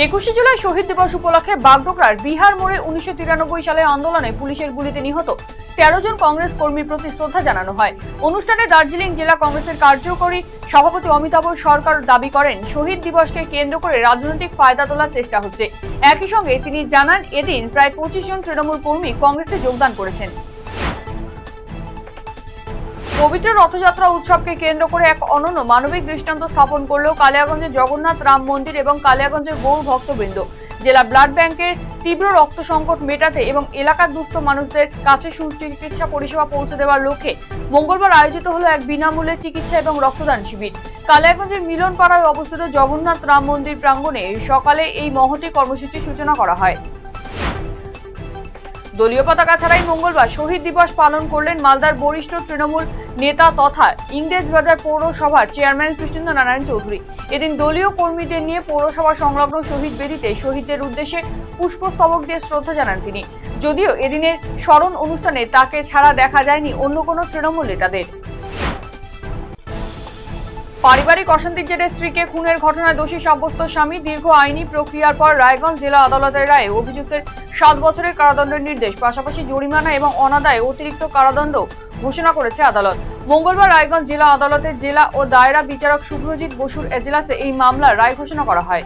21শে জুলাই শহীদ দিবস উপলক্ষে বাগডোগরার বিহার মোড়ে 1993 সালে আন্দোলনে পুলিশের গুলিতে নিহত 13 জন কংগ্রেস কর্মীর প্রতি শ্রদ্ধা জানানো হয়। অনুষ্ঠানে দার্জিলিং জেলা কংগ্রেসের কার্যকরী সভাপতি অমিতাভ সরকার দাবি করেন, শহীদ দিবসকে কেন্দ্র করে রাজনৈতিক ফায়দা তোলার চেষ্টা হচ্ছে। একই সঙ্গে তিনি জানান, এদিন প্রায় 25 জন তৃণমূল কর্মী কংগ্রেসে যোগদান করেছেন। পবিত্র রথযাত্রা উৎসবকে কেন্দ্র করে এক অনন্য মানবিক দৃষ্টান্ত স্থাপন করলো কালিয়াগঞ্জের জগন্নাথ রাম মন্দির এবং কালিয়াগঞ্জের গৌর ভক্তবৃন্দ। জেলা ব্লাড ব্যাংকের তীব্র রক্ত সংকট মেটাতে এবং এলাকার দুস্থ মানুষদের কাছে সুচিকিৎসা পরিষেবা পৌঁছে দেওয়ার লক্ষ্যে মঙ্গলবার আয়োজিত হলো এক বিনামূল্যে চিকিৎসা এবং রক্তদান শিবির। কালিয়াগঞ্জের মিলনপাড়ায় অবস্থিত জগন্নাথ রাম মন্দির প্রাঙ্গণে সকালে এই মহতী কর্মসূচির সূচনা করা হয়। দলীয় পতাকা ছাড়াই মঙ্গলবার শহীদ দিবস পালন করলেন মালদার বরিষ্ঠ তৃণমূল নেতা তথা ইংরেজবাজার পৌরসভার চেয়ারম্যান কৃষ্ণেন্দ্র নারায়ণ চৌধুরী। এদিন দলীয় কর্মীদের নিয়ে পৌরসভা সংলগ্ন শহীদ বেদিতে শহীদদের উদ্দেশ্যে পুষ্পস্তবক দিয়ে শ্রদ্ধা জানান তিনি। যদিও এদিনের স্মরণ অনুষ্ঠানে তাকে ছাড়া দেখা যায়নি অন্য কোনো তৃণমূল নেতাদের। পারিবারিক অশান্তির জেরে স্ত্রীকে খুনের ঘটনায় দোষী সাব্যস্ত স্বামী দীর্ঘ আইনি প্রক্রিয়ার পর রায়গঞ্জ জেলা আদালতের রায়ে অভিযুক্তের 7 বছরের কারাদণ্ডের নির্দেশ, পাশাপাশি জরিমানা এবং অনাদায়ে অতিরিক্ত কারাদণ্ড ঘোষণা করেছে আদালত। মঙ্গলবার রায়গঞ্জ জেলা আদালতের জেলা ও দায়রা বিচারক শুভ্রজিৎ বসুর এজলাসে এই মামলার রায় ঘোষণা করা হয়।